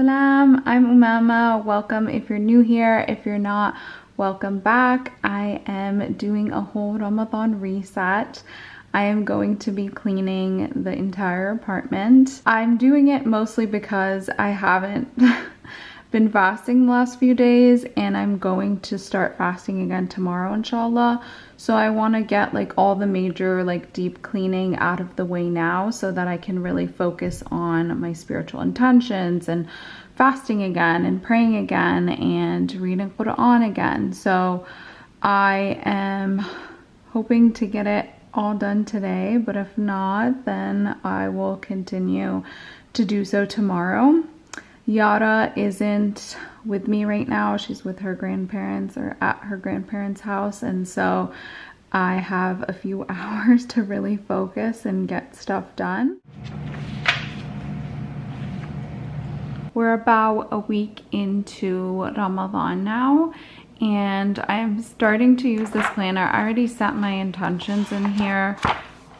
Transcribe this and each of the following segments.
Salam, I'm Umama. Welcome if you're new here. If you're not, welcome back. I am doing a whole Ramadan reset. I am going to be cleaning the entire apartment. I'm doing it mostly because I haven't been fasting the last few days, and I'm going to start fasting again tomorrow, inshallah. So I want to get like all the major like deep cleaning out of the way now so that I can really focus on my spiritual intentions and fasting again and praying again and reading Quran again. So I am hoping to get it all done today, but if not, then I will continue to do so tomorrow. Yara isn't with me right now. She's with her grandparents or at her grandparents' house, and so I have a few hours to really focus and get stuff done. We're about a week into Ramadan now, and I'm starting to use this planner. I already set my intentions in here,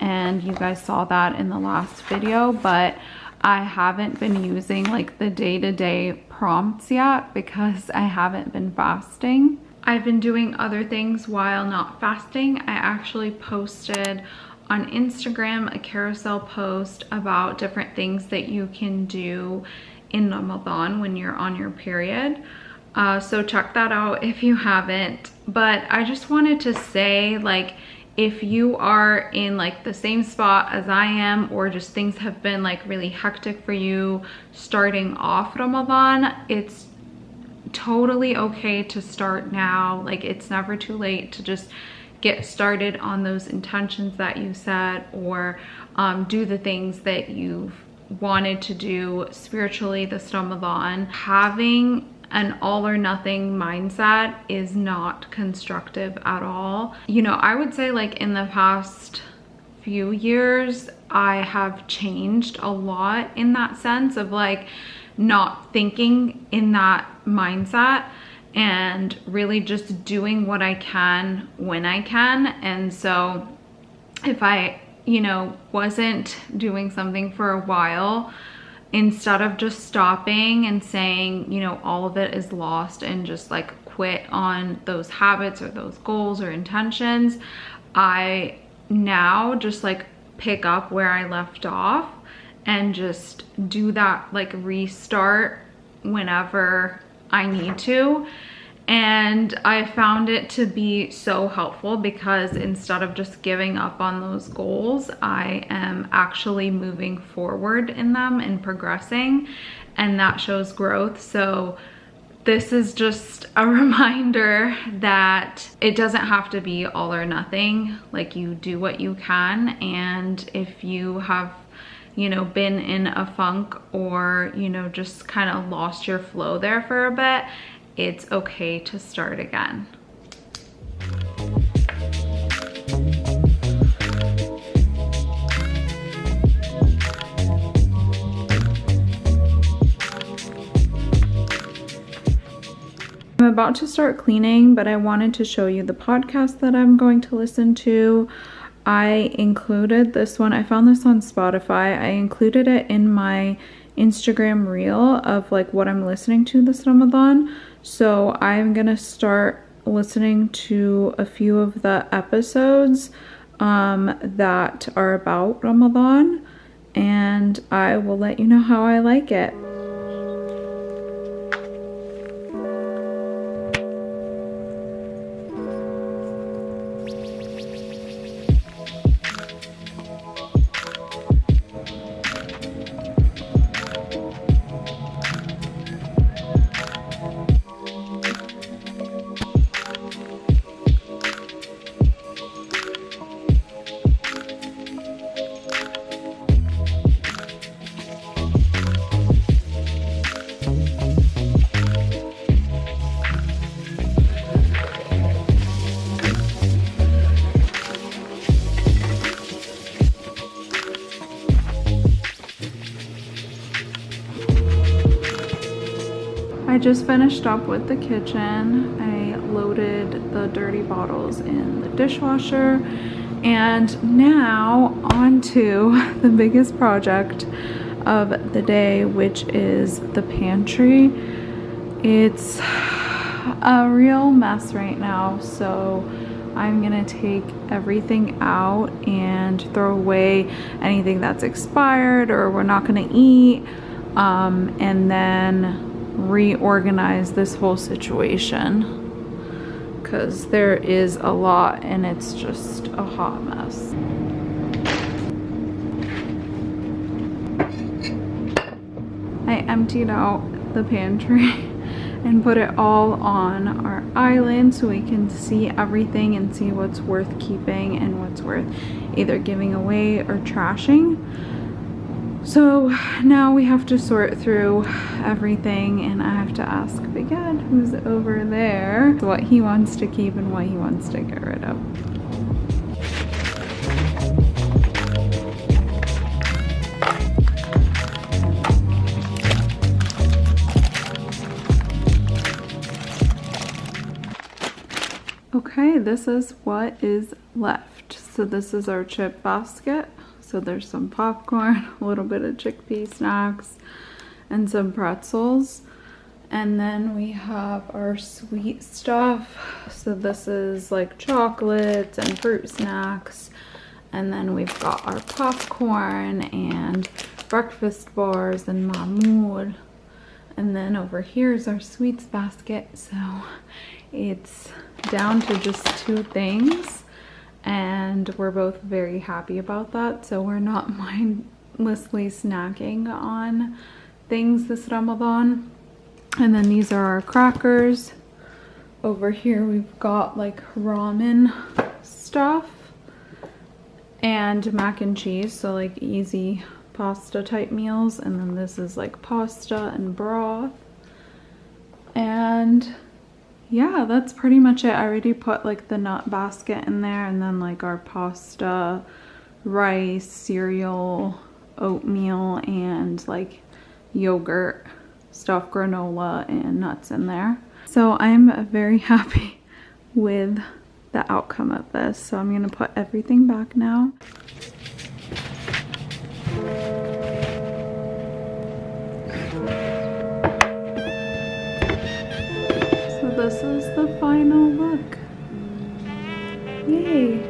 and you guys saw that in the last video, but I haven't been using like the day-to-day prompts yet because I haven't been fasting. I've been doing other things while not fasting. I actually posted on Instagram a carousel post about different things that you can do in Ramadan when you're on your period. So check that out if you haven't. But I just wanted to say, like, if you are in like the same spot as I am, or just things have been like really hectic for you starting off Ramadan, it's totally okay to start now. Like, it's never too late to just get started on those intentions that you set, or do the things that you've wanted to do spiritually this Ramadan. Having an all or nothing mindset is not constructive at all. You know, I would say like in the past few years, I have changed a lot in that sense of like not thinking in that mindset and really just doing what I can when I can. And so if I, you know, wasn't doing something for a while, instead of just stopping and saying, you know, all of it is lost and just like quit on those habits or those goals or intentions, I now just like pick up where I left off and just do that like restart whenever I need to. And I found it to be so helpful because instead of just giving up on those goals, I am actually moving forward in them and progressing, and that shows growth. So this is just a reminder that it doesn't have to be all or nothing. Like, you do what you can, and if you have, you know, been in a funk or, you know, just kind of lost your flow there for a bit, it's okay to start again. I'm about to start cleaning, but I wanted to show you the podcast that I'm going to listen to. I included this one. I found this on Spotify. I included it in my Instagram reel of like what I'm listening to this Ramadan. So I'm gonna start listening to a few of the episodes that are about Ramadan, and I will let you know how I like it. I just finished up with the kitchen. I loaded the dirty bottles in the dishwasher, and now on to the biggest project of the day, which is the pantry. It's a real mess right now, so I'm gonna take everything out and throw away anything that's expired or we're not gonna eat, and then reorganize this whole situation because there is a lot and it's just a hot mess. I emptied out the pantry and put it all on our island so we can see everything and see what's worth keeping and what's worth either giving away or trashing. So now we have to sort through everything, and I have to ask Big Ed, who's over there, what he wants to keep and what he wants to get rid of. Okay, this is what is left. So this is our chip basket. So there's some popcorn, a little bit of chickpea snacks, and some pretzels. And then we have our sweet stuff. So this is like chocolates and fruit snacks. And then we've got our popcorn and breakfast bars and mahmoud. And then over here is our sweets basket. So it's down to just 2 things. And we're both very happy about that, so we're not mindlessly snacking on things this Ramadan. And then these are our crackers. Over here we've got like ramen stuff and mac and cheese, so like easy pasta type meals. And then this is like pasta and broth. And yeah, that's pretty much it. I already put like the nut basket in there, and then like our pasta, rice, cereal, oatmeal, and like yogurt, stuffed granola, and nuts in there. So I'm very happy with the outcome of this. So I'm gonna put everything back now. This is the final look. Yay!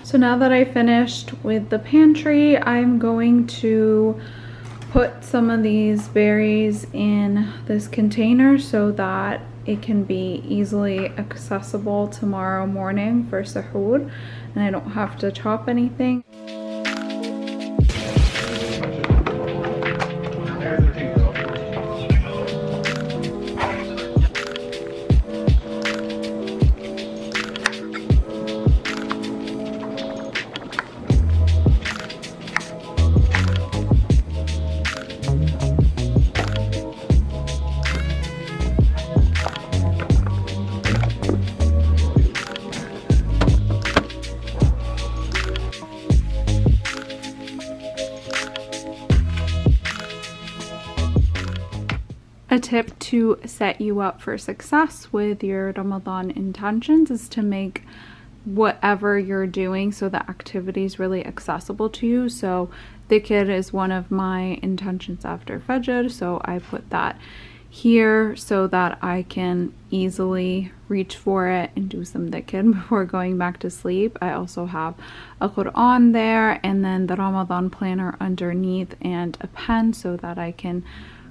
So now that I finished with the pantry, I'm going to put some of these berries in this container so that it can be easily accessible tomorrow morning for sahur, and I don't have to chop anything. A tip to set you up for success with your Ramadan intentions is to make whatever you're doing so the activity is really accessible to you. So dhikr is one of my intentions after Fajr, so I put that here so that I can easily reach for it and do some dhikr before going back to sleep. I also have a Quran there, and then the Ramadan planner underneath and a pen so that I can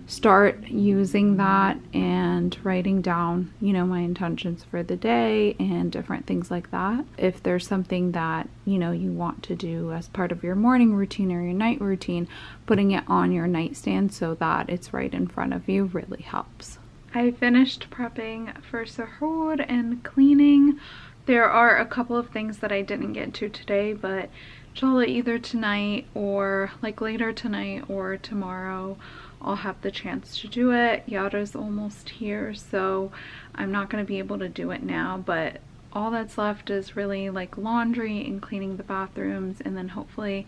start using that and writing down, you know, my intentions for the day and different things like that. If there's something that, you know, you want to do as part of your morning routine or your night routine, putting it on your nightstand so that it's right in front of you really helps. I finished prepping for sahur and cleaning. There are a couple of things that I didn't get to today, but inshallah either tonight or like later tonight or tomorrow I'll have the chance to do it. Yara's almost here, so I'm not going to be able to do it now, but all that's left is really like laundry and cleaning the bathrooms, and then hopefully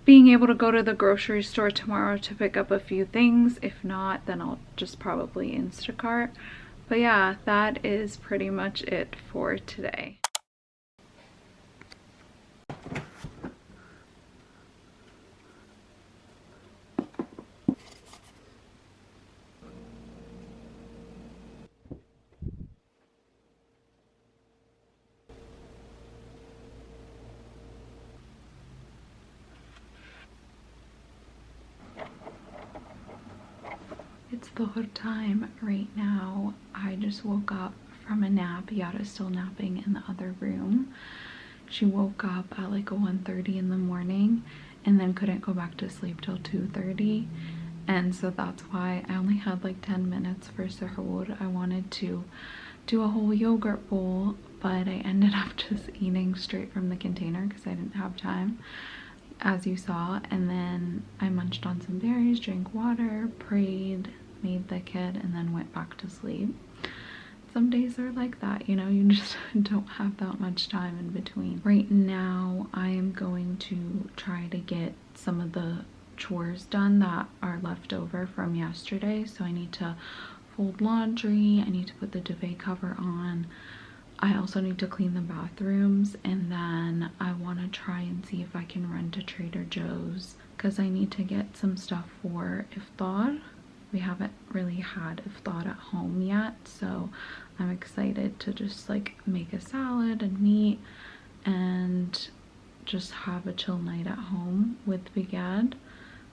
being able to go to the grocery store tomorrow to pick up a few things. If not, then I'll just probably Instacart. But yeah, that is pretty much it for today. It's third time right now. I just woke up from a nap. Yada's still napping in the other room. She woke up at like 1:30 in the morning and then couldn't go back to sleep till 2:30. And so that's why I only had like 10 minutes for suhoor. I wanted to do a whole yogurt bowl, but I ended up just eating straight from the container because I didn't have time, as you saw. And then I munched on some berries, drank water, prayed, made the kid, and then went back to sleep. Some days are like that, you know, you just don't have that much time in between. Right now, I am going to try to get some of the chores done that are left over from yesterday. So I need to fold laundry, I need to put the duvet cover on, I also need to clean the bathrooms, and then I want to try and see if I can run to Trader Joe's because I need to get some stuff for iftar. We haven't really had iftar at home yet, so I'm excited to just like make a salad and meat and just have a chill night at home with Bigad.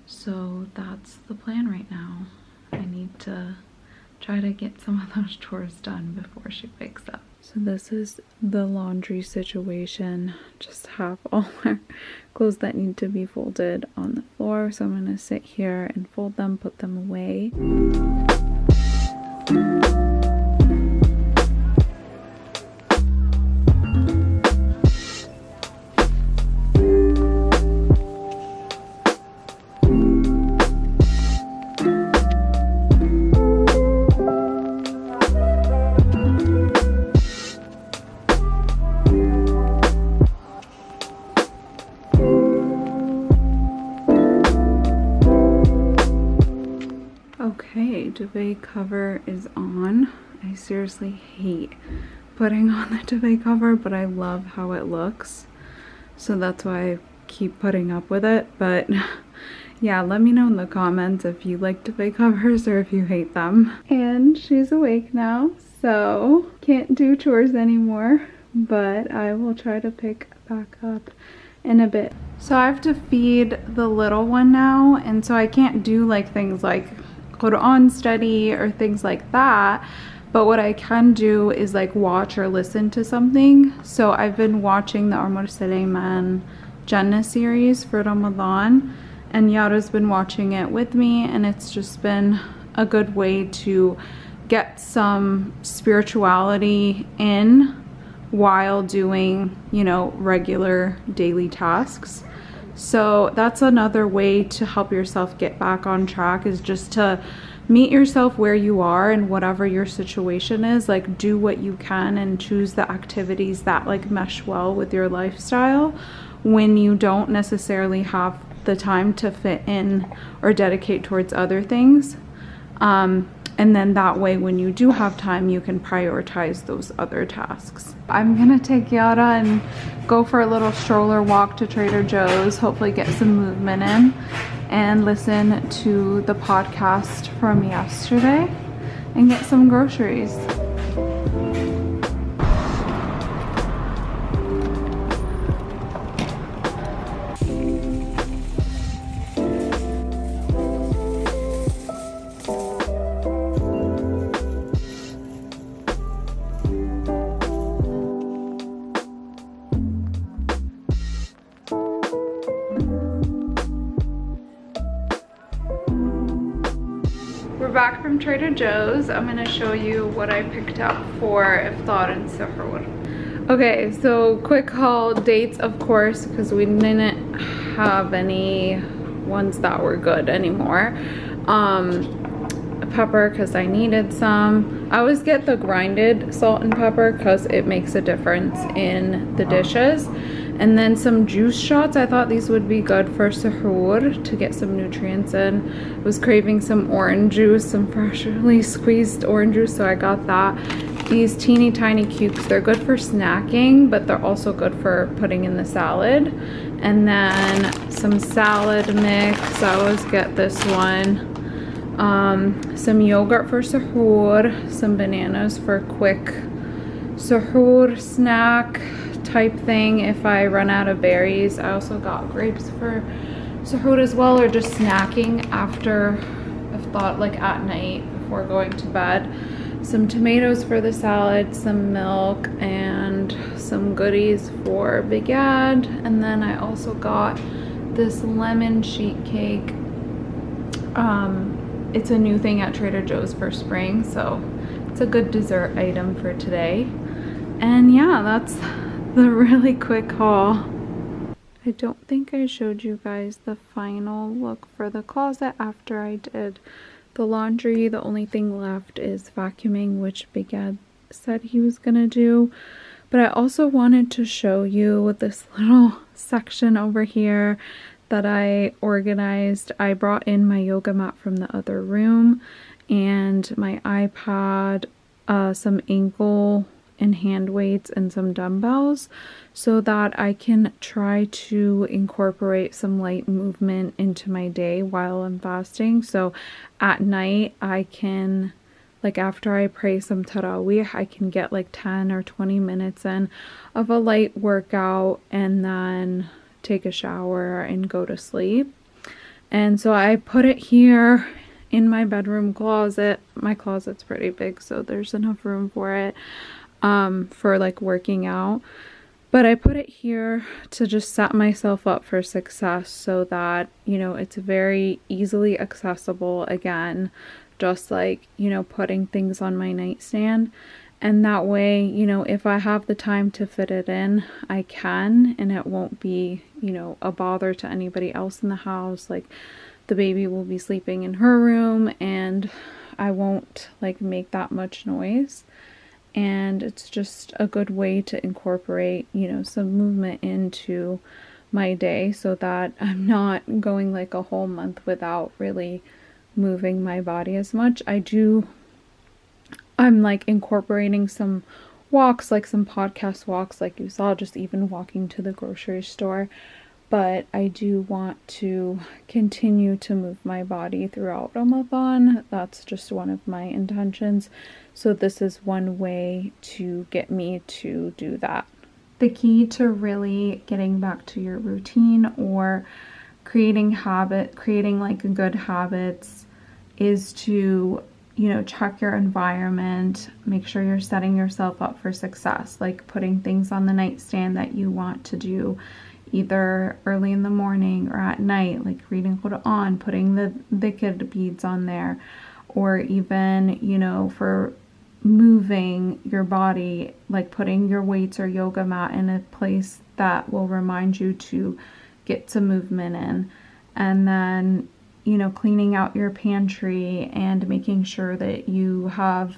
So that's the plan right now. I need to try to get some of those chores done before she wakes up. So this is the laundry situation. Just have all our clothes that need to be folded on the floor. So I'm gonna sit here and fold them, put them away. Okay, duvet cover is on. I seriously hate putting on the duvet cover, but I love how it looks. So that's why I keep putting up with it. But yeah, let me know in the comments if you like duvet covers or if you hate them. And she's awake now, so can't do chores anymore, but I will try to pick back up in a bit. So I have to feed the little one now, and so I can't do like things like Quran study or things like that, but what I can do is like watch or listen to something. So I've been watching the Umar Suleiman Jannah series for Ramadan, and Yara's been watching it with me, and it's just been a good way to get some spirituality in while doing, you know, regular daily tasks. So that's another way to help yourself get back on track, is just to meet yourself where you are and whatever your situation is. Like, do what you can and choose the activities that like mesh well with your lifestyle when you don't necessarily have the time to fit in or dedicate towards other things. And then that way, when you do have time, you can prioritize those other tasks. I'm gonna take Yara and go for a little stroller walk to Trader Joe's, hopefully get some movement in, and listen to the podcast from yesterday and get some groceries. We're back from Trader Joe's. I'm gonna show you what I picked up for iftar and suhoor. Okay, so quick haul. Dates, of course, because we didn't have any ones that were good anymore. Pepper, because I needed some. I always get the grinded salt and pepper because it makes a difference in the dishes. And then some juice shots. I thought these would be good for suhoor to get some nutrients in. I was craving some orange juice, some freshly squeezed orange juice, so I got that. These teeny tiny cubes, they're good for snacking, but they're also good for putting in the salad. And then some salad mix. I always get this one. Some yogurt for suhoor, some bananas for quick suhoor snack type thing if I run out of berries. I also got grapes for suhoor as well, or just snacking after I've thought, like at night before going to bed. Some tomatoes for the salad, some milk, and some goodies for Bigad. And then I also got this lemon sheet cake. It's a new thing at Trader Joe's for spring, so it's a good dessert item for today. And yeah, that's the really quick haul. I don't think I showed you guys the final look for the closet after I did the laundry. The only thing left is vacuuming, which Big Ed said he was gonna do. But I also wanted to show you this little section over here that I organized. I brought in my yoga mat from the other room and my iPad, some ankle and hand weights, and some dumbbells, so that I can try to incorporate some light movement into my day while I'm fasting. So at night I can, like after I pray some tarawih, I can get like 10 or 20 minutes in of a light workout and then take a shower and go to sleep. And so I put it here in my bedroom closet. My closet's pretty big, so there's enough room for it for like working out. But I put it here to just set myself up for success, so that, you know, it's very easily accessible again, just like, you know, putting things on my nightstand. And that way, you know, if I have the time to fit it in, I can, and it won't be, you know, a bother to anybody else in the house. Like the baby will be sleeping in her room and I won't like make that much noise. And it's just a good way to incorporate, you know, some movement into my day, so that I'm not going like a whole month without really moving my body as much. I'm like incorporating some walks, like some podcast walks, like you saw, just even walking to the grocery store. But I do want to continue to move my body throughout Ramadan. That's just one of my intentions. So this is one way to get me to do that. The key to really getting back to your routine or creating like good habits is to, you know, check your environment, make sure you're setting yourself up for success, like putting things on the nightstand that you want to do either early in the morning or at night, like reading Quran, putting the dhikr beads on there, or even, you know, for moving your body, like putting your weights or yoga mat in a place that will remind you to get some movement in. And then, you know, cleaning out your pantry and making sure that you have,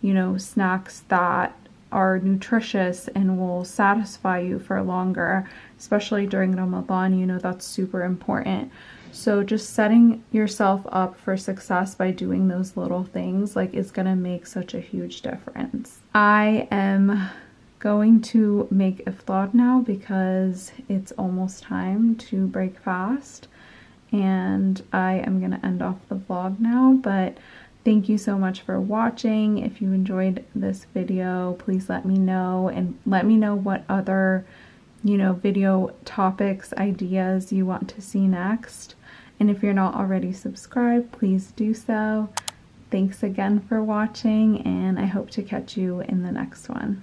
you know, snacks that are nutritious and will satisfy you for longer, especially during Ramadan. You know, that's super important. So just setting yourself up for success by doing those little things, like, is gonna make such a huge difference. I am going to make iftar now because it's almost time to break fast, and I am gonna end off the vlog now. But thank you so much for watching. If you enjoyed this video, please let me know, and let me know what other, you know, video topics, ideas you want to see next. And if you're not already subscribed, please do so. Thanks again for watching, and I hope to catch you in the next one.